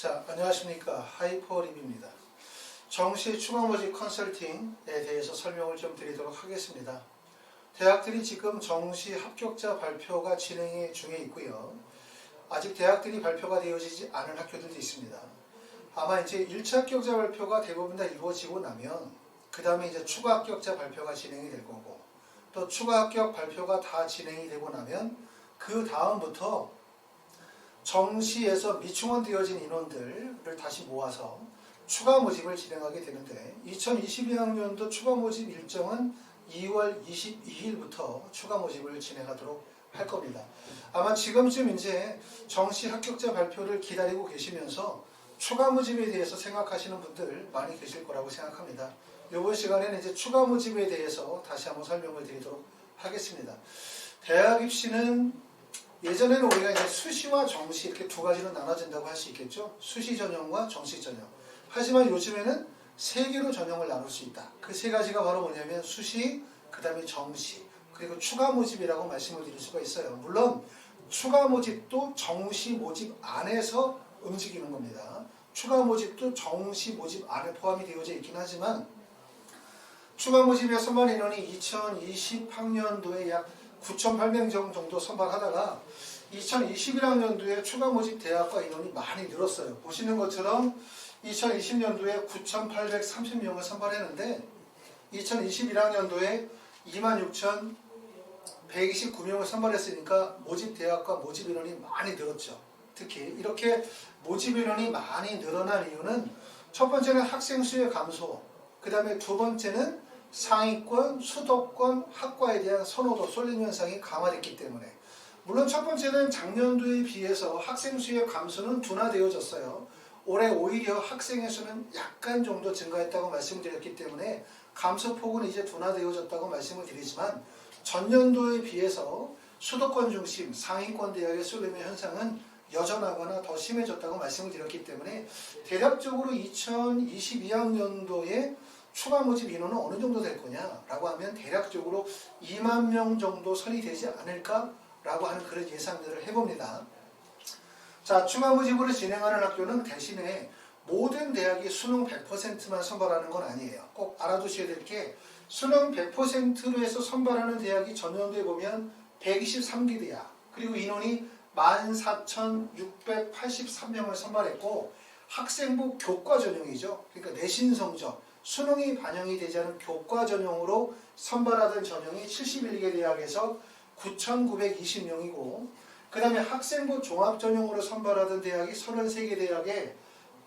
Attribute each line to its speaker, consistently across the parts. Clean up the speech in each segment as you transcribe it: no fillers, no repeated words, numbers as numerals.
Speaker 1: 자, 안녕하십니까. 하이퍼립입니다. 정시 추가 모집 컨설팅에 대해서 설명을 좀 드리도록 하겠습니다. 대학들이 지금 정시 합격자 발표가 진행 중에 있고요. 아직 대학들이 발표가 되어지지 않은 학교들도 있습니다. 아마 이제 1차 합격자 발표가 대부분 다 이루어지고 나면 그 다음에 이제 추가 합격자 발표가 진행이 될 거고, 또 추가 합격 발표가 다 진행이 되고 나면 그 다음부터 정시에서 미충원 되어진 인원들을 다시 모아서 추가 모집을 진행하게 되는데, 2022학년도 추가 모집 일정은 2월 22일부터 추가 모집을 진행하도록 할 겁니다. 아마 지금쯤 이제 정시 합격자 발표를 기다리고 계시면서 추가 모집에 대해서 생각하시는 분들 많이 계실 거라고 생각합니다. 이번 시간에는 이제 추가 모집에 대해서 다시 한번 설명을 드리도록 하겠습니다. 대학 입시는 예전에는 우리가 이제 수시와 정시 이렇게 두 가지로 나눠진다고 할 수 있겠죠. 수시 전형과 정시 전형. 하지만 요즘에는 세 개로 전형을 나눌 수 있다. 그 세 가지가 바로 뭐냐면 수시, 그 다음에 정시, 그리고 추가 모집이라고 말씀을 드릴 수가 있어요. 물론 추가 모집도 정시 모집 안에서 움직이는 겁니다. 추가 모집도 정시 모집 안에 포함이 되어져 있긴 하지만, 추가 모집의 선발 인원이 2020학년도에 약 9,800명 정도 선발하다가 2021학년도에 추가 모집 대학과 인원이 많이 늘었어요. 보시는 것처럼 2020년도에 9,830명을 선발했는데 2021학년도에 26,129명을 선발했으니까 모집 대학과 모집 인원이 많이 늘었죠. 특히 이렇게 모집 인원이 많이 늘어난 이유는 첫 번째는 학생 수의 감소, 그 다음에 두 번째는 상위권, 수도권 학과에 대한 선호도, 쏠림 현상이 강화됐기 때문에. 물론 첫 번째는 작년도에 비해서 학생 수의 감소는 둔화되어졌어요. 올해 오히려 학생의 수는 약간 정도 증가했다고 말씀드렸기 때문에 감소폭은 이제 둔화되어졌다고 말씀을 드리지만, 전년도에 비해서 수도권 중심 상위권 대학의 쏠림의 현상은 여전하거나 더 심해졌다고 말씀을 드렸기 때문에 대략적으로 2022학년도에 추가 모집 인원은 어느 정도 될 거냐라고 하면 대략적으로 2만 명 정도 선이 되지 않을까라고 하는 그런 예상들을 해봅니다. 자, 추가 모집으로 진행하는 학교는 대신에 모든 대학이 수능 100%만 선발하는 건 아니에요. 꼭 알아두셔야 될 게, 수능 100%로 해서 선발하는 대학이 전년도에 보면 123개 대학, 그리고 인원이 14,683명을 선발했고, 학생부 교과 전형이죠. 그러니까 내신 성적, 수능이 반영이 되지 않은 교과 전형으로 선발하던 전형이 71개 대학에서 9,920명이고, 그 다음에 학생부 종합 전형으로 선발하던 대학이 33개 대학에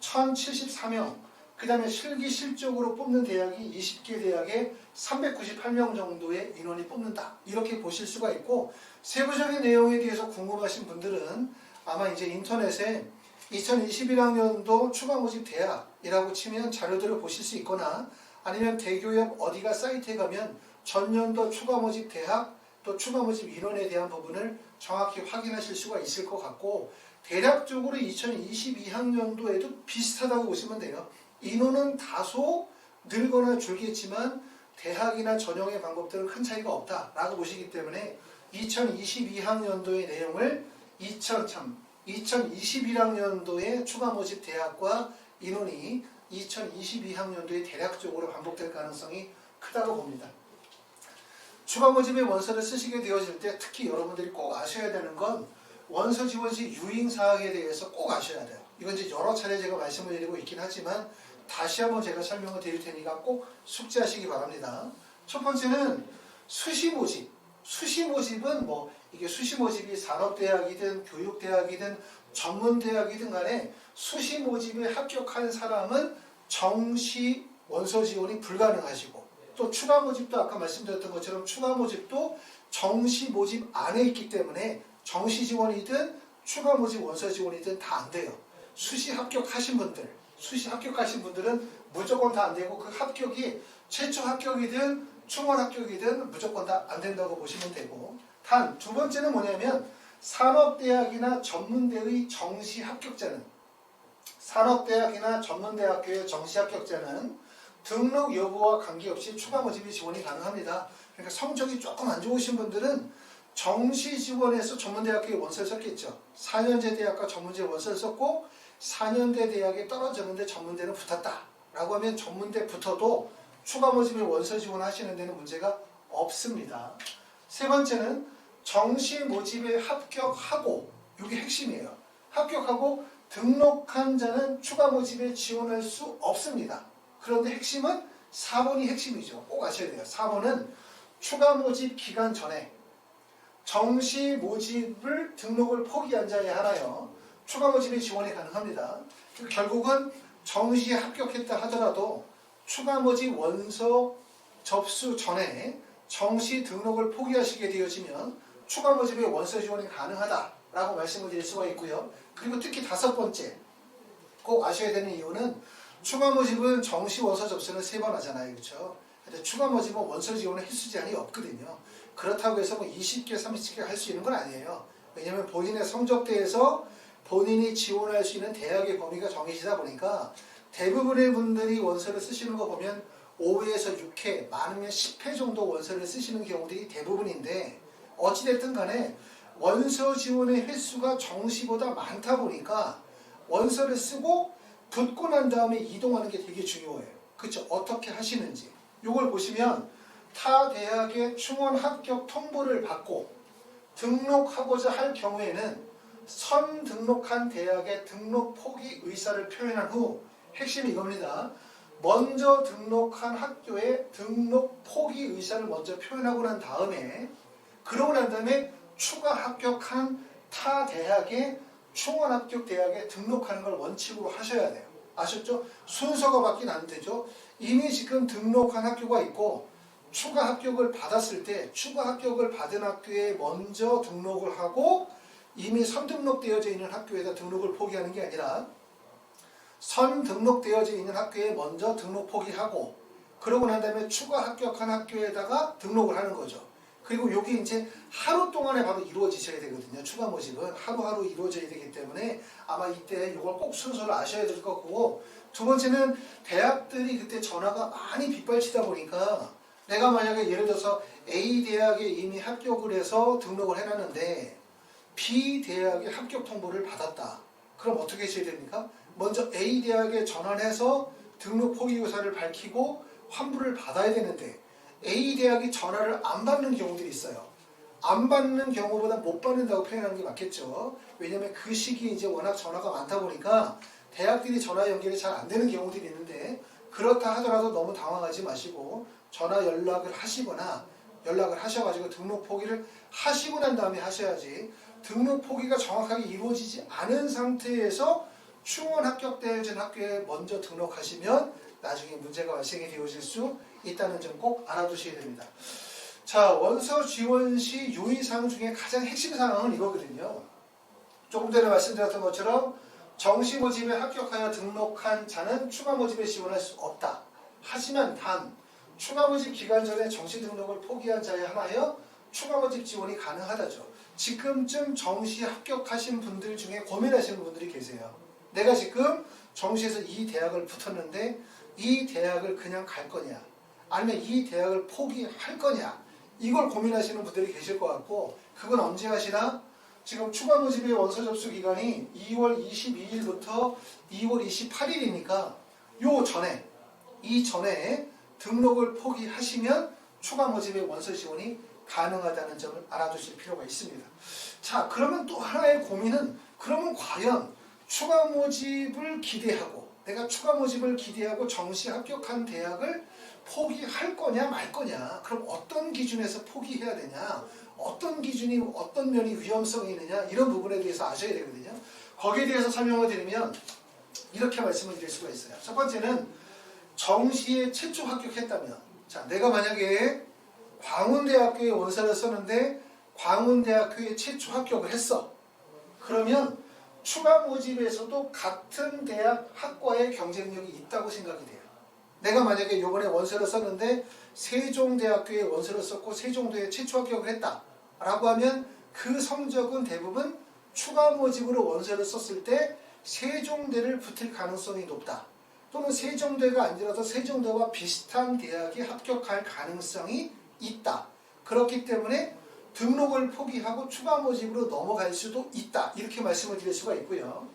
Speaker 1: 1,074명, 그 다음에 실기 실적으로 뽑는 대학이 20개 대학에 398명 정도의 인원이 뽑는다. 이렇게 보실 수가 있고, 세부적인 내용에 대해서 궁금하신 분들은 아마 이제 인터넷에 2021학년도 추가 모집 대학이라고 치면 자료들을 보실 수 있거나, 아니면 대교협 어디가 사이트에 가면 전년도 추가 모집 대학 또 추가 모집 인원에 대한 부분을 정확히 확인하실 수가 있을 것 같고, 대략적으로 2022학년도에도 비슷하다고 보시면 돼요. 인원은 다소 늘거나 줄겠지만 대학이나 전형의 방법들은 큰 차이가 없다라고 보시기 때문에 2022학년도의 내용을 2021학년도에 추가 모집 대학과 인원이 2022학년도에 대략적으로 반복될 가능성이 크다고 봅니다. 추가 모집의 원서를 쓰시게 되어질 때 특히 여러분들이 꼭 아셔야 되는 건, 원서 지원 시 유인사항에 대해서 꼭 아셔야 돼요. 이건 이제 여러 차례 제가 말씀을 드리고 있긴 하지만 다시 한번 제가 설명을 드릴 테니까 꼭 숙지하시기 바랍니다. 첫 번째는 수시 모집. 수시 모집은 이게 수시 모집이 산업대학이든 교육대학이든 전문대학이든 간에 수시 모집에 합격한 사람은 정시 원서 지원이 불가능하시고, 또 추가 모집도 아까 말씀드렸던 것처럼 추가 모집도 정시 모집 안에 있기 때문에 정시 지원이든 추가 모집 원서 지원이든 다 안 돼요. 수시 합격하신 분들은 무조건 다 안 되고, 그 합격이 최초 합격이든 충원 합격이든 무조건 다 안 된다고 보시면 되고, 단 두 번째는 뭐냐면, 산업대학이나 전문대의 정시 합격자는, 산업대학이나 전문대학교의 정시 합격자는 등록 여부와 관계없이 추가 모집이 지원이 가능합니다. 그러니까 성적이 조금 안 좋으신 분들은 정시 지원에서 전문대학교에 원서를 썼겠죠. 4년제 대학과 전문제 원서를 썼고 4년대 대학에 떨어졌는데 전문대는 붙었다 라고 하면 전문대 붙어도 추가 모집에 원서 지원하시는 데는 문제가 없습니다. 세 번째는 정시 모집에 합격하고, 이게 핵심이에요. 합격하고 등록한 자는 추가 모집에 지원할 수 없습니다. 그런데 핵심은 4번이 핵심이죠. 꼭 아셔야 돼요. 4번은 추가 모집 기간 전에 정시 모집을 등록을 포기한 자에 한하여 추가 모집에 지원이 가능합니다. 결국은 정시에 합격했다 하더라도 추가 모집 원서 접수 전에 정시 등록을 포기하시게 되어지면 추가 모집에 원서 지원이 가능하다라고 말씀을 드릴 수가 있고요. 그리고 특히 5번째 꼭 아셔야 되는 이유는 추가 모집은 정시 원서 접수는 3번 하잖아요. 그렇죠? 근데 추가 모집은 원서 지원은 횟수 제한이 없거든요. 그렇다고 해서 뭐 20개, 30개 할 수 있는 건 아니에요. 왜냐하면 본인의 성적대에서 본인이 지원할 수 있는 대학의 범위가 정해지다 보니까 대부분의 분들이 원서를 쓰시는 거 보면 5회에서 6회, 많으면 10회 정도 원서를 쓰시는 경우들이 대부분인데 어찌됐든 간에 원서 지원의 횟수가 정시보다 많다 보니까 원서를 쓰고 붙고 난 다음에 이동하는 게 되게 중요해요. 그렇죠? 어떻게 하시는지. 이걸 보시면 타 대학의 충원 합격 통보를 받고 등록하고자 할 경우에는 선 등록한 대학의 등록 포기 의사를 표현한 후 핵심이 이겁니다. 먼저 등록한 학교에 등록 포기 의사를 먼저 표현하고 난 다음에 그러고 난 다음에 추가 합격한 타 대학의 충원 합격 대학에 등록하는 걸 원칙으로 하셔야 돼요. 아셨죠? 순서가 바뀌면 안 되죠. 이미 지금 등록한 학교가 있고 추가 합격을 받았을 때 추가 합격을 받은 학교에 먼저 등록을 하고 이미 선등록되어져 있는 학교에다 등록을 포기하는 게 아니라 선등록되어져 있는 학교에 먼저 등록 포기하고 그러고 난 다음에 추가 합격한 학교에다가 등록을 하는 거죠. 그리고 이게 이제 하루 동안에 바로 이루어지셔야 되거든요. 추가 모집은 하루하루 이루어져야 되기 때문에 아마 이때 이걸 꼭 순서를 아셔야 될 것 같고, 두 번째는 대학들이 그때 전화가 많이 빗발치다 보니까 내가 만약에 예를 들어서 A 대학에 이미 합격을 해서 등록을 해놨는데 B 대학의 합격 통보를 받았다. 그럼 어떻게 하셔야 됩니까? 먼저 A 대학에 전화를 해서 등록 포기 의사를 밝히고 환불을 받아야 되는데 A 대학이 전화를 안 받는 경우들이 있어요. 안 받는 경우보다 못 받는다고 표현하는 게 맞겠죠. 왜냐하면 그 시기에 이제 워낙 전화가 많다 보니까 대학들이 전화 연결이 잘 안 되는 경우들이 있는데 그렇다 하더라도 너무 당황하지 마시고 전화 연락을 하시거나 연락을 하셔가지고 등록 포기를 하시고 난 다음에 하셔야지 등록 포기가 정확하게 이루어지지 않은 상태에서 충원 합격되어진 학교에 먼저 등록하시면 나중에 문제가 발생이 되어질 수 있다는 점 꼭 알아두셔야 됩니다. 자, 원서 지원 시 유의사항 중에 가장 핵심 사항은 이거거든요. 조금 전에 말씀드렸던 것처럼 정시 모집에 합격하여 등록한 자는 추가 모집에 지원할 수 없다. 하지만 단 추가 모집 기간 전에 정시 등록을 포기한 자에 한하여 추가 모집 지원이 가능하다죠. 지금쯤 정시 합격하신 분들 중에 고민하시는 분들이 계세요. 내가 지금 정시에서 이 대학을 붙었는데 이 대학을 그냥 갈 거냐 아니면 이 대학을 포기할 거냐 이걸 고민하시는 분들이 계실 것 같고, 그건 언제 하시나? 지금 추가 모집의 원서 접수 기간이 2월 22일부터 2월 28일이니까 이 전에 등록을 포기하시면 추가 모집의 원서 지원이 가능하다는 점을 알아두실 필요가 있습니다. 자, 그러면 또 하나의 고민은 그러면 과연 추가 모집을 기대하고 내가 추가 모집을 기대하고 정시 합격한 대학을 포기할 거냐 말 거냐, 그럼 어떤 기준에서 포기해야 되냐, 어떤 기준이 어떤 면이 위험성이 있느냐 이런 부분에 대해서 아셔야 되거든요. 거기에 대해서 설명을 드리면 이렇게 말씀을 드릴 수가 있어요. 첫 번째는 정시에 최초 합격했다면, 자, 내가 만약에 광운대학교에 원서를 썼는데 광운대학교에 최초 합격을 했어. 그러면 추가 모집에서도 같은 대학 학과의 경쟁력이 있다고 생각이 돼요. 내가 만약에 이번에 원서를 썼는데 세종대학교에 원서를 썼고 세종대에 최초 합격을 했다 라고 하면 그 성적은 대부분 추가 모집으로 원서를 썼을 때 세종대를 붙을 가능성이 높다. 또는 세종대가 아니라도 세종대와 비슷한 대학에 합격할 가능성이 있다. 그렇기 때문에 등록을 포기하고 추가 모집으로 넘어갈 수도 있다. 이렇게 말씀을 드릴 수가 있고요.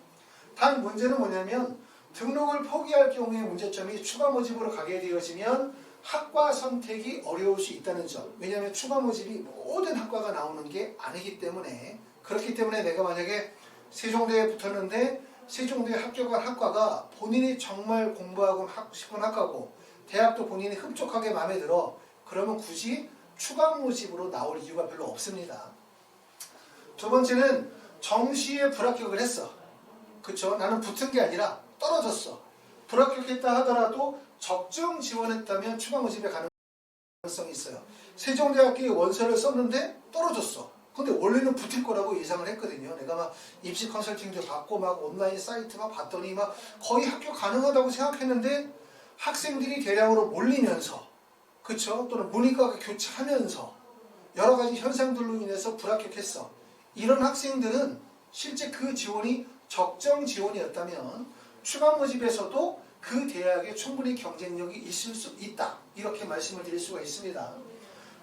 Speaker 1: 단 문제는 뭐냐면 등록을 포기할 경우의 문제점이 추가 모집으로 가게 되어지면 학과 선택이 어려울 수 있다는 점. 왜냐하면 추가 모집이 모든 학과가 나오는 게 아니기 때문에. 그렇기 때문에 내가 만약에 세종대에 붙었는데 세종대에 합격한 학과가 본인이 정말 공부하고 싶은 학과고 대학도 본인이 흡족하게 마음에 들어. 그러면 굳이 추가 모집으로 나올 이유가 별로 없습니다. 두 번째는 정시에 불합격을 했어. 그쵸? 나는 붙은 게 아니라 떨어졌어. 불합격했다 하더라도 적정 지원했다면 추가 모집의 가능성이 있어요. 세종대학교에 원서를 썼는데 떨어졌어. 근데 원래는 붙을 거라고 예상을 했거든요. 내가 막 입시 컨설팅도 받고 막 온라인 사이트 막 봤더니 막 거의 합격 가능하다고 생각했는데 학생들이 대량으로 몰리면서, 그쵸? 또는 문이과가 교체하면서 여러 가지 현상들로 인해서 불합격했어. 이런 학생들은 실제 그 지원이 적정 지원이었다면 추가 모집에서도 그 대학에 충분히 경쟁력이 있을 수 있다. 이렇게 말씀을 드릴 수가 있습니다.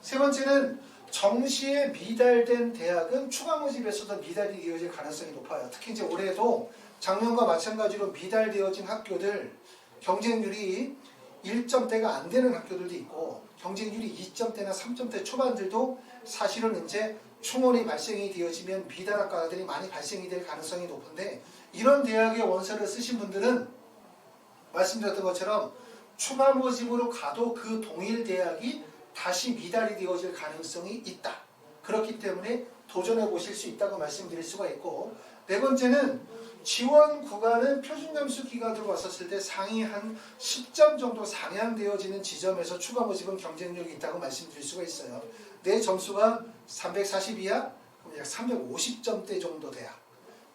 Speaker 1: 세 번째는 정시에 미달된 대학은 추가 모집에서도 미달이 되어질 가능성이 높아요. 특히 이제 올해도 작년과 마찬가지로 미달되어진 학교들 경쟁률이 1점대가 안 되는 학교들도 있고 경쟁률이 2점대나 3점대 초반들도 사실은 이제 충원이 발생이 되어지면 미달 학과들이 많이 발생이 될 가능성이 높은데 이런 대학의 원서를 쓰신 분들은 말씀드렸던 것처럼 추가 모집으로 가도 그 동일 대학이 다시 미달이 되어질 가능성이 있다. 그렇기 때문에 도전해 보실 수 있다고 말씀드릴 수가 있고 네 번째는 지원 구간은 표준 점수 기간으로 왔었을 때 상위 한 10점 정도 상향되어지는 지점에서 추가 모집은 경쟁력이 있다고 말씀드릴 수가 있어요. 내 점수가 340이야? 그럼 약 350점대 정도 돼야.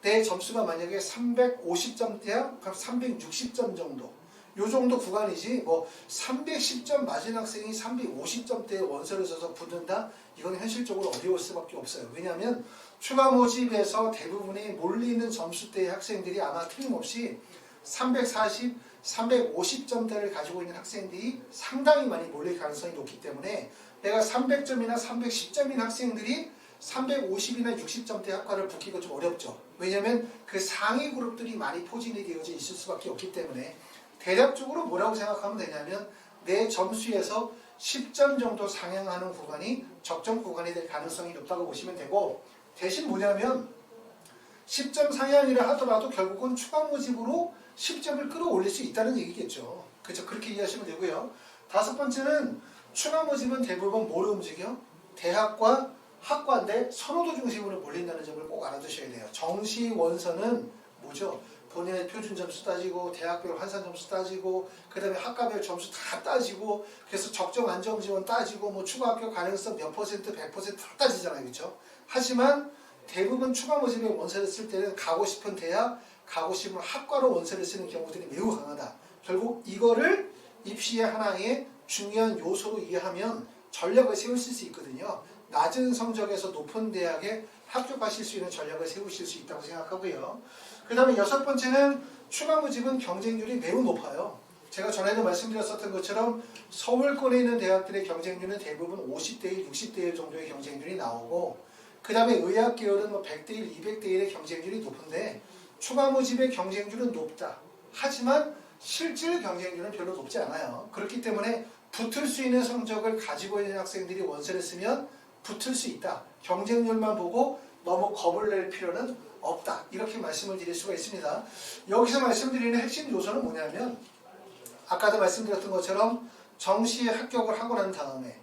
Speaker 1: 내 점수가 만약에 350점대야? 그럼 360점 정도. 요 정도 구간이지 뭐 310점 맞은 학생이 350점대에 원서를 써서 붙는다? 이건 현실적으로 어려울 수밖에 없어요. 왜냐하면 추가 모집에서 대부분이 몰리는 점수대의 학생들이 아마 틀림없이 340, 350점대를 가지고 있는 학생들이 상당히 많이 몰릴 가능성이 높기 때문에 내가 300점이나 310점인 학생들이 350이나 60점대 학과를 붙기가 좀 어렵죠. 왜냐하면 그 상위 그룹들이 많이 포진이 되어져 있을 수밖에 없기 때문에 대략적으로 뭐라고 생각하면 되냐면 내 점수에서 10점 정도 상향하는 구간이 적정 구간이 될 가능성이 높다고 보시면 되고 대신 뭐냐면 10점 상향이라 하더라도 결국은 추가 모집으로 10점을 끌어올릴 수 있다는 얘기겠죠. 그렇죠? 그렇게 이해하시면 되고요. 다섯 번째는 추가 모집은 대부분 뭐로 움직여? 대학과 학과인데 선호도 중심으로 몰린다는 점을 꼭 알아두셔야 돼요. 정시 원서는 뭐죠? 본인의 표준 점수 따지고 대학별 환산 점수 따지고 그 다음에 학과별 점수 다 따지고 그래서 적정 안정 지원 따지고 뭐 추가 합격 가능성 몇 퍼센트 100% 다 따지잖아요. 그렇죠? 하지만 대부분 추가 모집에 원서를 쓸 때는 가고 싶은 대학, 가고 싶은 학과로 원서를 쓰는 경우들이 매우 강하다. 결국 이거를 입시의 하나의 중요한 요소로 이해하면 전략을 세우실 수 있거든요. 낮은 성적에서 높은 대학에 합격하실 수 있는 전략을 세우실 수 있다고 생각하고요. 그 다음에 여섯 번째는 추가 모집은 경쟁률이 매우 높아요. 제가 전에도 말씀드렸었던 것처럼 서울권에 있는 대학들의 경쟁률은 대부분 50대 1, 60대 1 정도의 경쟁률이 나오고 그 다음에 의학 계열은 뭐 100대 1, 200대 1의 경쟁률이 높은데 추가 모집의 경쟁률은 높다. 하지만 실질 경쟁률은 별로 높지 않아요. 그렇기 때문에 붙을 수 있는 성적을 가지고 있는 학생들이 원서를 쓰면 붙을 수 있다. 경쟁률만 보고 너무 겁을 낼 필요는 없다. 이렇게 말씀을 드릴 수가 있습니다. 여기서 말씀드리는 핵심 요소는 뭐냐면 아까도 말씀드렸던 것처럼 정시에 합격을 하고 난 다음에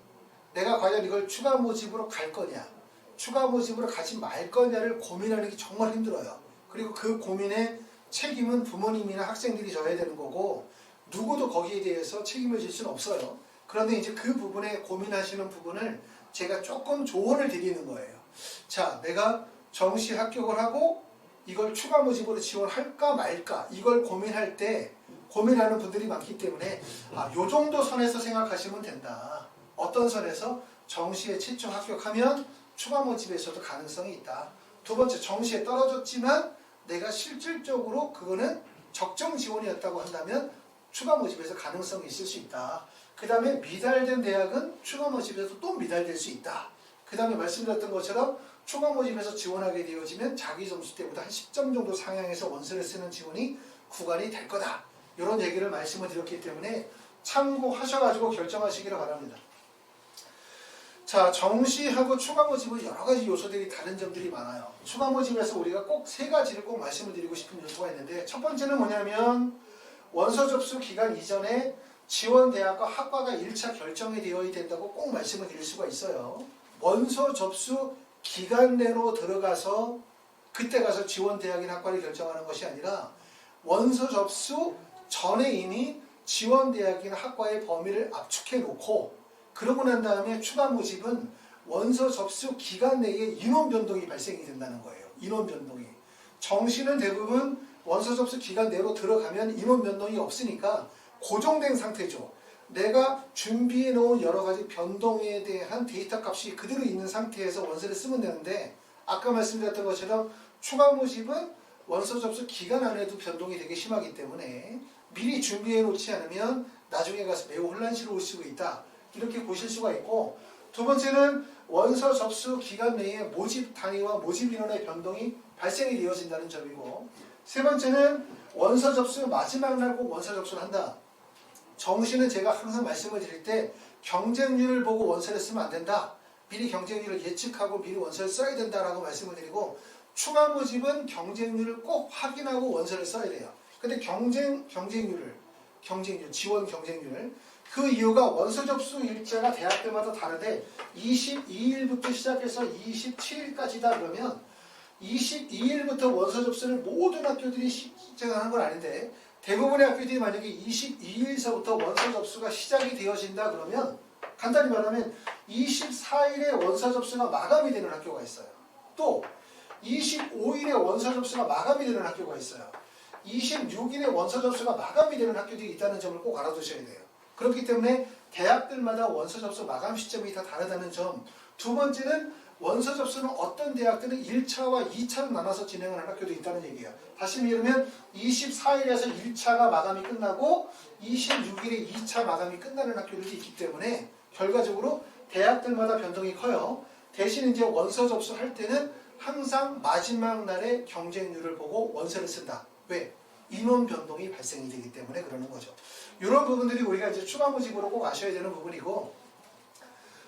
Speaker 1: 내가 과연 이걸 추가 모집으로 갈 거냐 추가 모집으로 가지 말 거냐를 고민하는 게 정말 힘들어요. 그리고 그 고민의 책임은 부모님이나 학생들이 져야 되는 거고 누구도 거기에 대해서 책임을 질 수는 없어요. 그런데 이제 그 부분에 고민하시는 부분을 제가 조금 조언을 드리는 거예요. 자, 내가 정시 합격을 하고 이걸 추가 모집으로 지원할까 말까 이걸 고민할 때 고민하는 분들이 많기 때문에 요 정도 선에서 생각하시면 된다. 어떤 선에서? 정시에 최초 합격하면 추가 모집에서도 가능성이 있다. 두 번째, 정시에 떨어졌지만 내가 실질적으로 그거는 적정 지원이었다고 한다면 추가 모집에서 가능성이 있을 수 있다. 그 다음에 미달된 대학은 추가 모집에서 또 미달될 수 있다. 그 다음에 말씀드렸던 것처럼 추가 모집에서 지원하게 되어지면 자기 점수 때보다 한 10점 정도 상향해서 원서를 쓰는 지원이 구간이 될 거다. 이런 얘기를 말씀을 드렸기 때문에 참고하셔가지고 결정하시기를 바랍니다. 자, 정시하고 추가 모집은 여러 가지 요소들이 다른 점들이 많아요. 추가 모집에서 우리가 꼭 세 가지를 꼭 말씀을 드리고 싶은 요소가 있는데, 첫 번째는 뭐냐면 원서 접수 기간 이전에 지원 대학과 학과가 1차 결정이 되어야 된다고 꼭 말씀을 드릴 수가 있어요. 원서 접수 기간 내로 들어가서 그때 가서 지원 대학이나 학과를 결정하는 것이 아니라 원서 접수 전에 이미 지원 대학이나 학과의 범위를 압축해 놓고, 그러고 난 다음에 추가 모집은 원서 접수 기간 내에 인원 변동이 발생이 된다는 거예요. 인원 변동이. 정시는 대부분 원서 접수 기간 내로 들어가면 인원 변동이 없으니까 고정된 상태죠. 내가 준비해 놓은 여러 가지 변동에 대한 데이터 값이 그대로 있는 상태에서 원서를 쓰면 되는데, 아까 말씀드렸던 것처럼 추가 모집은 원서 접수 기간 안에도 변동이 되게 심하기 때문에 미리 준비해 놓지 않으면 나중에 가서 매우 혼란스러울 수 있다. 이렇게 보실 수가 있고, 두 번째는 원서 접수 기간 내에 모집 단위와 모집 인원의 변동이 발생이 되어진다는 점이고, 세 번째는 원서 접수 마지막 날 꼭 원서 접수를 한다. 정시는 제가 항상 말씀을 드릴 때 경쟁률을 보고 원서를 쓰면 안 된다. 미리 경쟁률을 예측하고 미리 원서를 써야 된다라고 말씀을 드리고, 추가 모집은 경쟁률을 꼭 확인하고 원서를 써야 돼요. 근데 경쟁률, 지원 경쟁률, 그 이유가 원서 접수 일자가 대학들마다 다르데 22일부터 시작해서 27일까지다 그러면 22일부터 원서 접수를 모든 학교들이 시작하는 건 아닌데, 대부분의 학교들이 만약에 22일서부터 원서 접수가 시작이 되어진다 그러면 간단히 말하면 24일에 원서 접수가 마감이 되는 학교가 있어요. 또 25일에 원서 접수가 마감이 되는 학교가 있어요. 26일에 원서 접수가 마감이 되는 학교들이 있다는 점을 꼭 알아두셔야 돼요. 그렇기 때문에 대학들마다 원서 접수 마감 시점이 다 다르다는 점. 두 번째는 원서 접수는 어떤 대학들은 1차와 2차로 나눠서 진행하는 학교도 있다는 얘기예요. 다시 말하면 24일에서 1차가 마감이 끝나고 26일에 2차 마감이 끝나는 학교들이 있기 때문에 결과적으로 대학들마다 변동이 커요. 대신 이제 원서 접수할 때는 항상 마지막 날의 경쟁률을 보고 원서를 쓴다. 왜? 인원 변동이 발생이 되기 때문에 그러는 거죠. 이런 부분들이 우리가 이제 추가 모집으로 꼭 아셔야 되는 부분이고,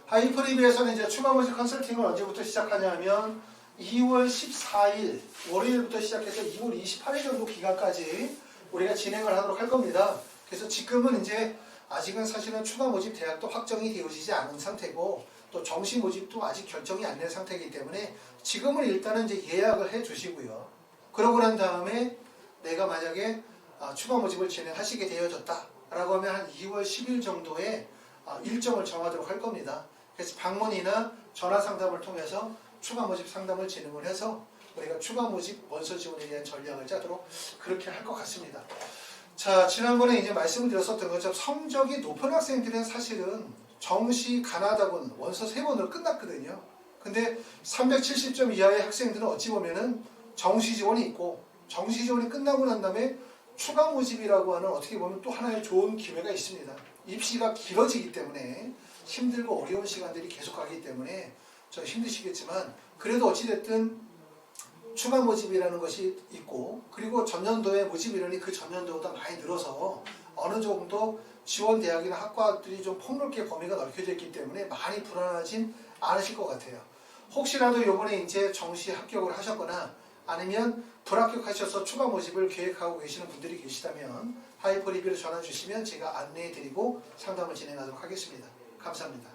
Speaker 1: 하이퍼리뷰에서는 이제 추가 모집 컨설팅을 언제부터 시작하냐면 2월 14일 월요일부터 시작해서 2월 28일 정도 기간까지 우리가 진행을 하도록 할 겁니다. 그래서 지금은 이제 아직은 사실은 추가 모집 대학도 확정이 되어지지 않은 상태고, 또 정시 모집도 아직 결정이 안 된 상태이기 때문에 지금은 일단은 이제 예약을 해 주시고요. 그러고 난 다음에 내가 만약에 추가 모집을 진행하시게 되어졌다라고 하면 한 2월 10일 정도에 일정을 정하도록 할 겁니다. 그래서 방문이나 전화 상담을 통해서 추가 모집 상담을 진행을 해서 우리가 추가 모집 원서 지원에 대한 전략을 짜도록 그렇게 할 것 같습니다. 자, 지난번에 이제 말씀을 드렸었던 것처럼 성적이 높은 학생들은 사실은 정시 가나다군 원서 3번으로 끝났거든요. 근데 370점 이하의 학생들은 어찌 보면은 정시 지원이 있고, 정시 지원이 끝나고 난 다음에 추가 모집이라고 하는 어떻게 보면 또 하나의 좋은 기회가 있습니다. 입시가 길어지기 때문에 힘들고 어려운 시간들이 계속가기 때문에 좀 힘드시겠지만, 그래도 어찌됐든 추가 모집이라는 것이 있고, 그리고 전년도에 모집 인원이 그 전년도보다 많이 늘어서 어느 정도 지원 대학이나 학과들이 좀 폭넓게 범위가 넓혀져 있기 때문에 많이 불안하진 않으실 것 같아요. 혹시라도 이번에 이제 정시 합격을 하셨거나 아니면 불합격하셔서 추가 모집을 계획하고 계시는 분들이 계시다면 하이퍼리뷰를 전화 주시면 제가 안내해 드리고 상담을 진행하도록 하겠습니다. 감사합니다.